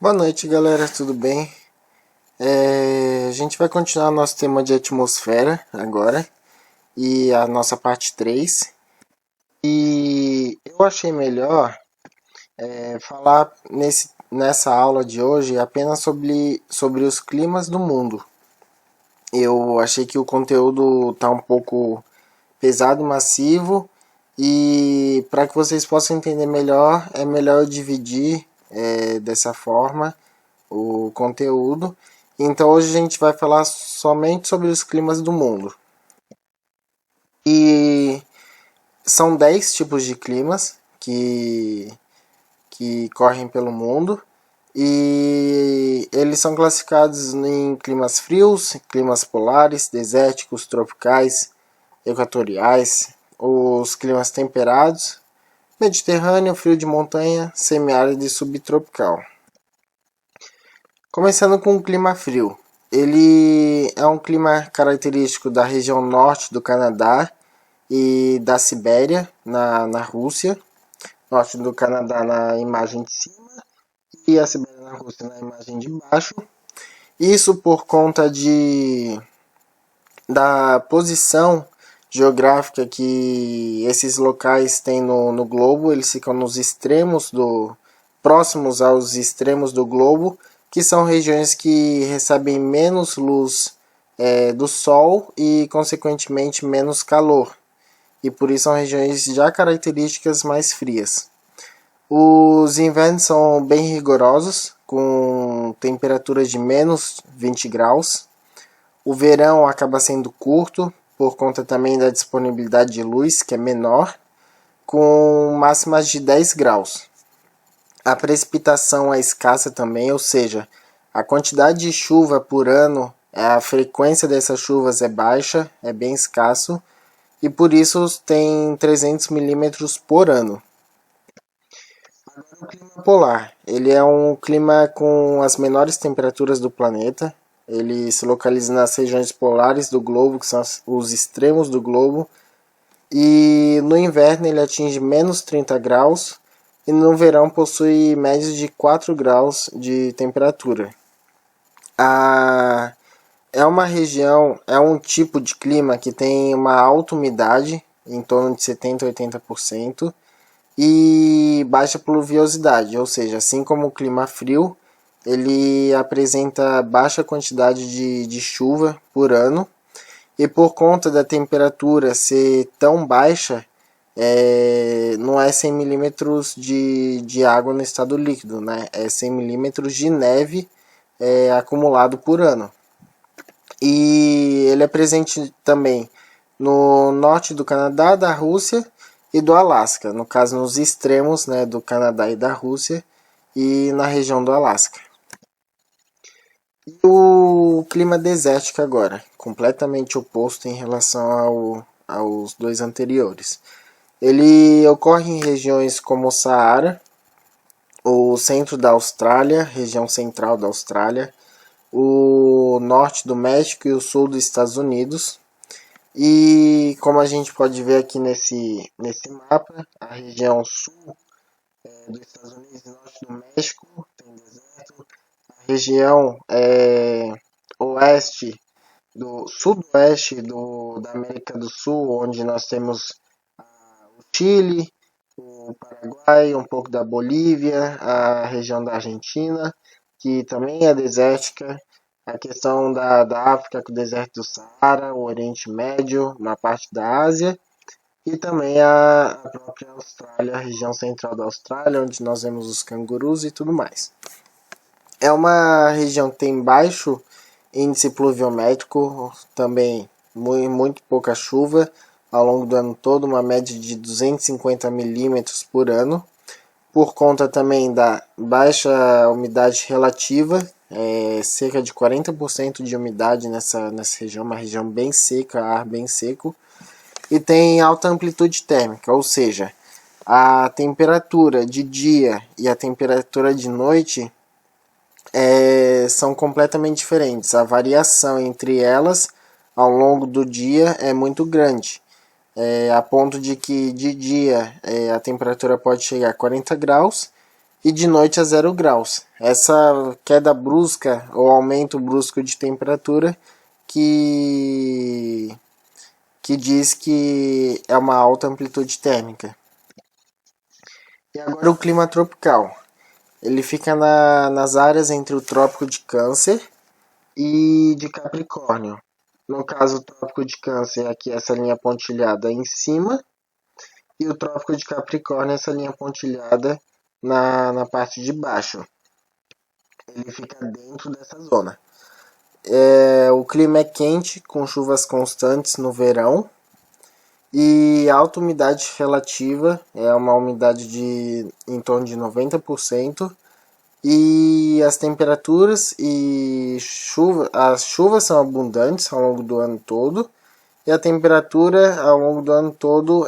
Boa noite, galera, tudo bem? A gente vai continuar nosso tema de atmosfera agora e a nossa parte 3. E eu achei melhor falar nessa aula de hoje apenas sobre os climas do mundo. Eu achei que o conteúdo está um pouco pesado e massivo, e para que vocês possam entender melhor, é melhor eu dividir dessa forma o conteúdo. Então hoje a gente vai falar somente sobre os climas do mundo. E são 10 tipos de climas que correm pelo mundo. E eles são classificados em climas frios, climas polares, desérticos, tropicais, equatoriais, os climas temperados, mediterrâneo, frio de montanha, semiárido e subtropical. Começando com o clima frio. Ele é um clima característico da região norte do Canadá e da Sibéria, na Rússia. Norte do Canadá na imagem de cima e a Sibéria na Rússia na imagem de baixo. Isso por conta da posição geográfica que esses locais têm no globo. Eles ficam nos extremos próximos aos extremos do globo, que são regiões que recebem menos luz do Sol e, consequentemente, menos calor. E por isso são regiões já características mais frias. Os invernos são bem rigorosos, com temperaturas de menos 20 graus. O verão acaba sendo curto, por conta também da disponibilidade de luz, que é menor, com máximas de 10 graus. A precipitação é escassa também, ou seja, a quantidade de chuva por ano, a frequência dessas chuvas é baixa, é bem escasso, e por isso tem 300 milímetros por ano. O clima polar, ele é um clima com as menores temperaturas do planeta. Ele se localiza nas regiões polares do globo, que são os extremos do globo, e no inverno ele atinge menos 30 graus, e no verão possui médias de 4 graus de temperatura. É uma região, é um tipo de clima que tem uma alta umidade, em torno de 70 a 80%, e baixa pluviosidade, ou seja, assim como o clima frio, ele apresenta baixa quantidade de chuva por ano, e por conta da temperatura ser tão baixa, não é 100 milímetros de água no estado líquido, né? É 100 milímetros de neve acumulado por ano. E ele é presente também no norte do Canadá, da Rússia e do Alasca, no caso nos extremos, né, do Canadá e da Rússia, e na região do Alasca. E o clima desértico agora, completamente oposto em relação aos dois anteriores. Ele ocorre em regiões como o Saara, o centro da Austrália, região central da Austrália, o norte do México e o sul dos Estados Unidos. E como a gente pode ver aqui nesse mapa, a região sul dos Estados Unidos e norte do México tem deserto. A região oeste do sudoeste da América do Sul, onde nós temos o Chile, o Paraguai, um pouco da Bolívia, a região da Argentina, que também é desértica, a questão da África com o deserto do Saara, o Oriente Médio, uma parte da Ásia, e também a própria Austrália, a região central da Austrália, onde nós vemos os cangurus e tudo mais. É uma região que tem baixo índice pluviométrico, também muito pouca chuva ao longo do ano todo, uma média de 250 milímetros por ano, por conta também da baixa umidade relativa, cerca de 40% de umidade nessa região, uma região bem seca, ar bem seco, e tem alta amplitude térmica, ou seja, a temperatura de dia e a temperatura de noite são completamente diferentes. A variação entre elas ao longo do dia é muito grande, a ponto de que de dia a temperatura pode chegar a 40 graus e de noite a 0 graus. Essa queda brusca ou aumento brusco de temperatura que, que diz que é uma alta amplitude térmica. E agora o clima tropical. Ele fica nas áreas entre o Trópico de Câncer e de Capricórnio. No caso, o Trópico de Câncer, aqui essa linha pontilhada em cima, e o Trópico de Capricórnio, essa linha pontilhada na parte de baixo. Ele fica dentro dessa zona. O clima é quente, com chuvas constantes no verão, e a alta umidade relativa é uma umidade em torno de 90%, e as temperaturas e as chuvas são abundantes ao longo do ano todo, e a temperatura ao longo do ano todo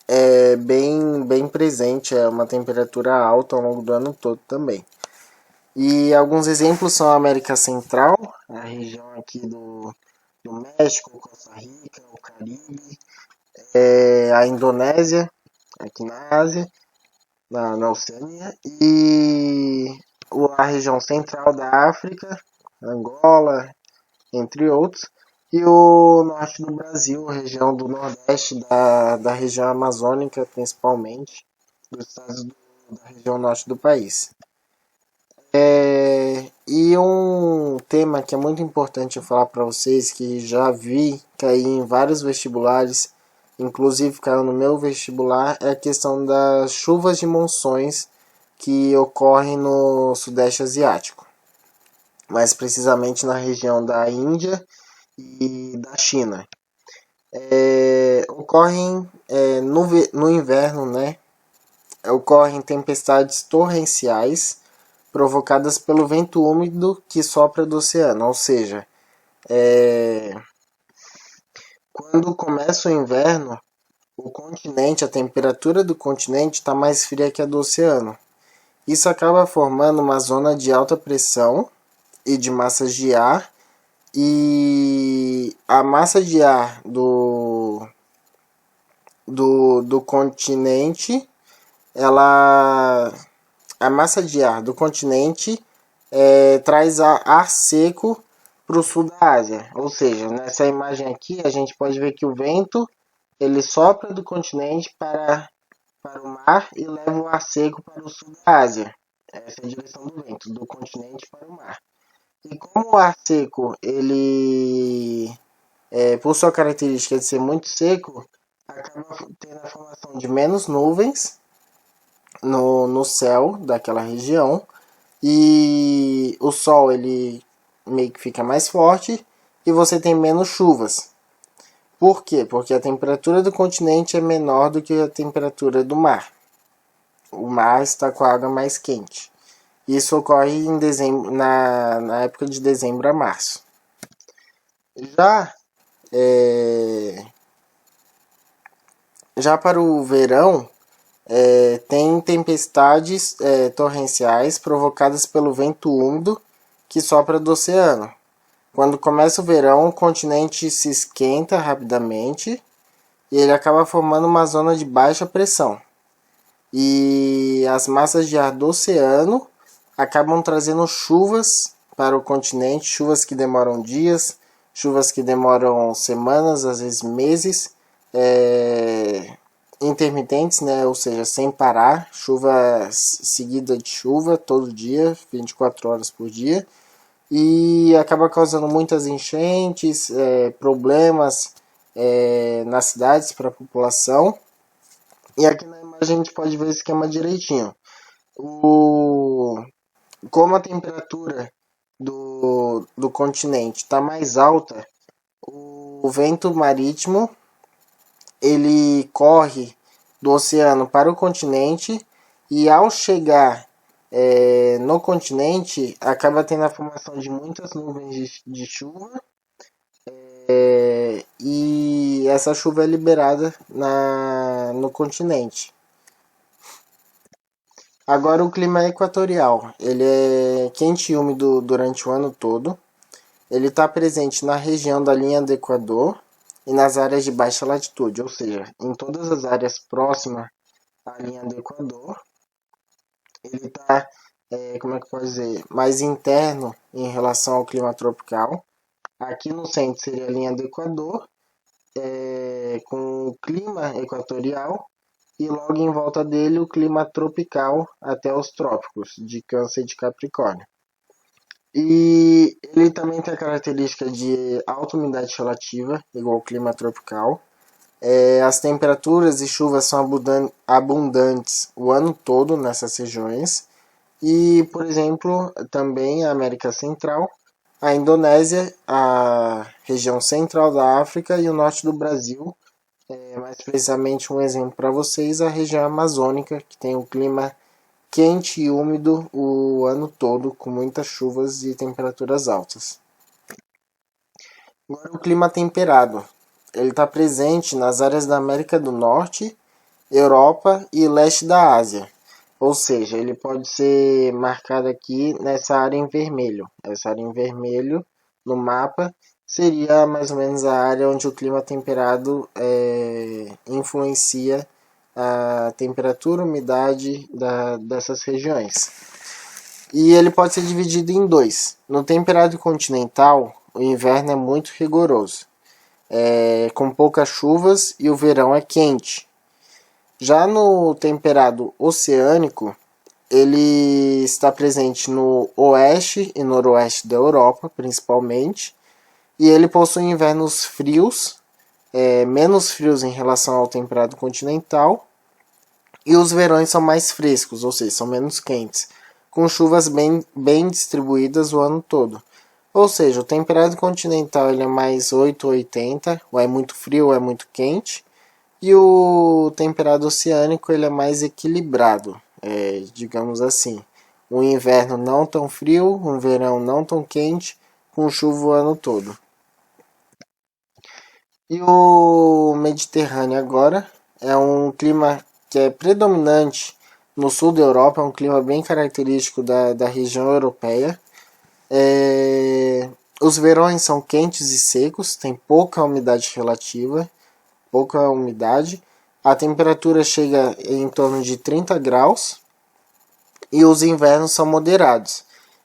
é bem presente, é uma temperatura alta ao longo do ano todo também. E alguns exemplos são a América Central, a região aqui do México, Costa Rica, o Caribe, a Indonésia, aqui na Ásia, na Oceania, e a região central da África, Angola, entre outros, e o norte do Brasil, a região do Nordeste, da região amazônica principalmente, dos estados da região norte do país. E um tema que é muito importante eu falar para vocês, que já vi cair em vários vestibulares, inclusive caiu no meu vestibular, é a questão das chuvas de monções que ocorrem no Sudeste Asiático, mais precisamente na região da Índia e da China. Ocorrem no inverno, né? Ocorrem tempestades torrenciais provocadas pelo vento úmido que sopra do oceano, ou seja, quando começa o inverno, a temperatura do continente está mais fria que a do oceano. Isso acaba formando uma zona de alta pressão e de massas de ar, e a massa de ar do continente, a massa de ar do continente traz ar seco para o sul da Ásia. Ou seja, nessa imagem aqui a gente pode ver que o vento ele sopra do continente para o mar e leva o ar seco para o sul da Ásia. Essa é a direção do vento, do continente para o mar. E como o ar seco, ele, por sua característica de ser muito seco, acaba tendo a formação de menos nuvens no céu daquela região, e o sol ele meio que fica mais forte e você tem menos chuvas. Por quê? Porque a temperatura do continente é menor do que a temperatura do mar. O mar está com a água mais quente. Isso ocorre em dezembro, na época de dezembro a março. Já para o verão, tem tempestades torrenciais provocadas pelo vento úmido que sopra do oceano. Quando começa o verão, o continente se esquenta rapidamente e ele acaba formando uma zona de baixa pressão. E as massas de ar do oceano acabam trazendo chuvas para o continente, chuvas que demoram dias, chuvas que demoram semanas, às vezes meses, intermitentes, né? Ou seja, sem parar, chuva seguida de chuva todo dia, 24 horas por dia, e acaba causando muitas enchentes, problemas nas cidades para a população. E aqui na imagem a gente pode ver o esquema direitinho. Como a temperatura do continente está mais alta, o vento marítimo ele corre do oceano para o continente, e ao chegar no continente acaba tendo a formação de muitas nuvens de chuva, e essa chuva é liberada no continente. Agora o clima equatorial, ele é quente e úmido durante o ano todo. Ele está presente na região da linha do Equador e nas áreas de baixa latitude, ou seja, em todas as áreas próximas a linha do Equador. Ele está, como é que pode dizer, mais interno em relação ao clima tropical. Aqui no centro seria a linha do Equador, com o clima equatorial, e logo em volta dele o clima tropical até os trópicos, de Câncer e de Capricórnio. E ele também tem a característica de alta umidade relativa, igual ao clima tropical. As temperaturas e chuvas são abundantes o ano todo nessas regiões. E, por exemplo, também a América Central, a Indonésia, a região central da África e o norte do Brasil. Mais precisamente um exemplo para vocês, a região amazônica, que tem um clima quente e úmido o ano todo, com muitas chuvas e temperaturas altas. Agora o clima temperado. Ele está presente nas áreas da América do Norte, Europa e leste da Ásia. Ou seja, ele pode ser marcado aqui nessa área em vermelho. Essa área em vermelho no mapa seria mais ou menos a área onde o clima temperado influencia a temperatura e umidade dessas regiões. E ele pode ser dividido em dois. No temperado continental, o inverno é muito rigoroso, com poucas chuvas, e o verão é quente. Já no temperado oceânico, ele está presente no oeste e noroeste da Europa, principalmente, e ele possui invernos frios, menos frios em relação ao temperado continental, e os verões são mais frescos, ou seja, são menos quentes, com chuvas bem distribuídas o ano todo. Ou seja, o temperado continental ele é mais 8 ou 80, ou é muito frio ou é muito quente, e o temperado oceânico ele é mais equilibrado, digamos assim. Um inverno não tão frio, um verão não tão quente, com chuva o ano todo. E o Mediterrâneo agora é um clima que é predominante no sul da Europa, é um clima bem característico da região europeia. Os verões são quentes e secos, tem pouca umidade relativa, pouca umidade. A temperatura chega em torno de 30 graus e os invernos são moderados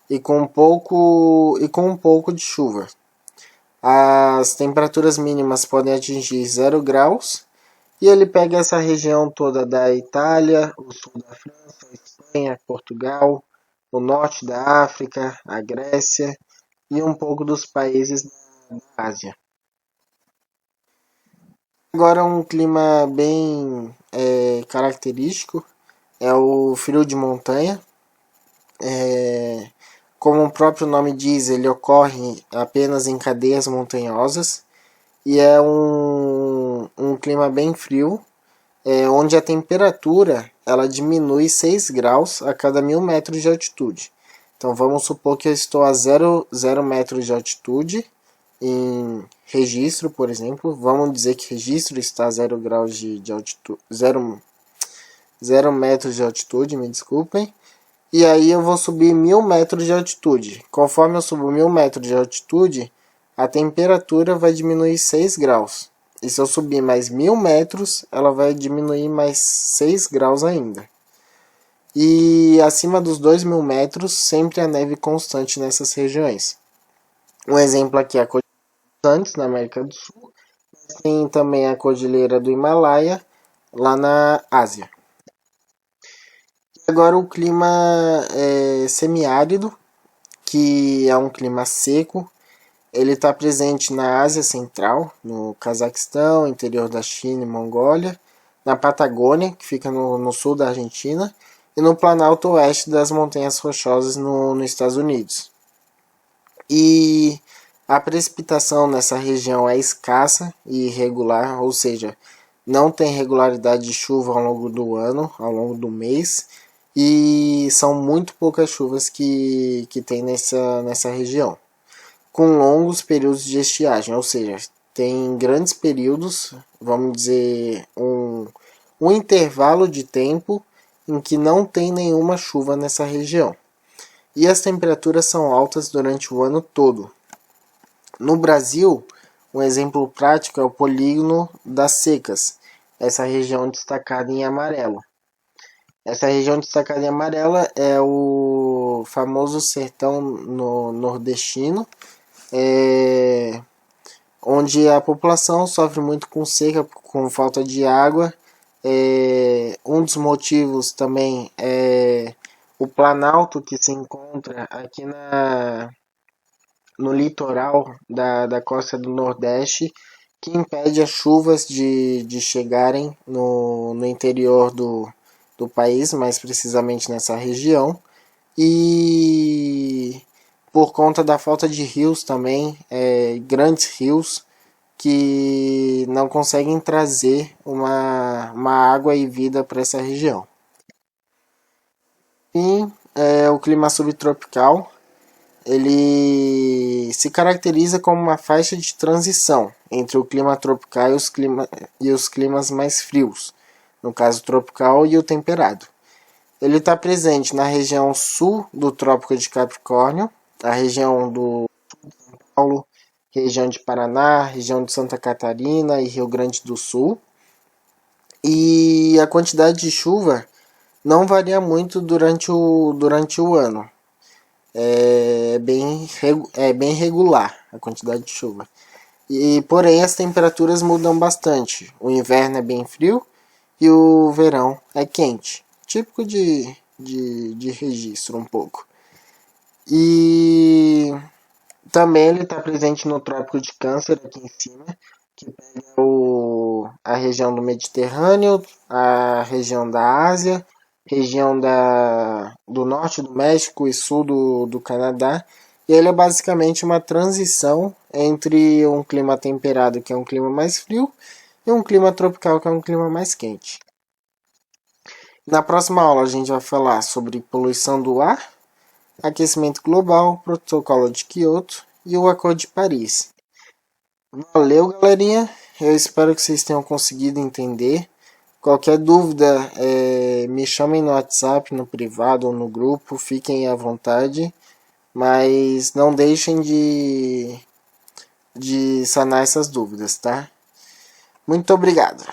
e com um pouco de chuva. As temperaturas mínimas podem atingir 0 graus e ele pega essa região toda da Itália, o sul da França, a Espanha, Portugal, o norte da África, a Grécia e um pouco dos países da Ásia. Agora um clima bem característico é o frio de montanha. Como o próprio nome diz, ele ocorre apenas em cadeias montanhosas e é um clima bem frio, onde a temperatura ela diminui 6 graus a cada 1000 metros de altitude. Então vamos supor que eu estou a 0 metros de altitude em registro, por exemplo. Vamos dizer que registro está a 0 graus de altitude, 0 metros de altitude, me desculpem. E aí eu vou subir 1000 metros de altitude. Conforme eu subo 1000 metros de altitude, a temperatura vai diminuir 6 graus. E se eu subir mais 1000 metros, ela vai diminuir mais 6 graus ainda. E acima dos 2000 metros, sempre há neve constante nessas regiões. Um exemplo aqui é a Cordilheira dos Andes, na América do Sul. Tem também a Cordilheira do Himalaia, lá na Ásia. Agora o clima semiárido, que é um clima seco. Ele está presente na Ásia Central, no Cazaquistão, interior da China e Mongólia, na Patagônia, que fica no sul da Argentina, e no Planalto Oeste das Montanhas Rochosas nos Estados Unidos. E a precipitação nessa região é escassa e irregular, ou seja, não tem regularidade de chuva ao longo do ano, ao longo do mês, e são muito poucas chuvas que tem nessa região, com longos períodos de estiagem, ou seja, tem grandes períodos, vamos dizer, um intervalo de tempo em que não tem nenhuma chuva nessa região. E as temperaturas são altas durante o ano todo. No Brasil, um exemplo prático é o polígono das secas, essa região destacada em amarelo. Essa região destacada em amarela é o famoso sertão no nordestino, é, onde a população sofre muito com seca, com falta de água. Um dos motivos também é o planalto que se encontra aqui no litoral da costa do Nordeste, que impede as chuvas de chegarem no interior do país, mais precisamente nessa região. E por conta da falta de rios também, grandes rios que não conseguem trazer uma água e vida para essa região. E o clima subtropical, ele se caracteriza como uma faixa de transição entre o clima tropical e os climas mais frios, no caso tropical e o temperado. Ele está presente na região sul do Trópico de Capricórnio, a região do São Paulo, região de Paraná, região de Santa Catarina e Rio Grande do Sul. E a quantidade de chuva não varia muito durante o ano. É bem regular a quantidade de chuva. Porém, as temperaturas mudam bastante. O inverno é bem frio e o verão é quente. Típico de registro um pouco. E também ele está presente no Trópico de Câncer, aqui em cima, que pega a região do Mediterrâneo, a região da Ásia, região do norte do México e sul do Canadá. E ele é basicamente uma transição entre um clima temperado, que é um clima mais frio, e um clima tropical, que é um clima mais quente. Na próxima aula a gente vai falar sobre poluição do ar, aquecimento global, protocolo de Kyoto e o Acordo de Paris. Valeu, galerinha. Eu espero que vocês tenham conseguido entender. Qualquer dúvida, me chamem no WhatsApp, no privado ou no grupo. Fiquem à vontade. Mas não deixem de sanar essas dúvidas, tá? Muito obrigado.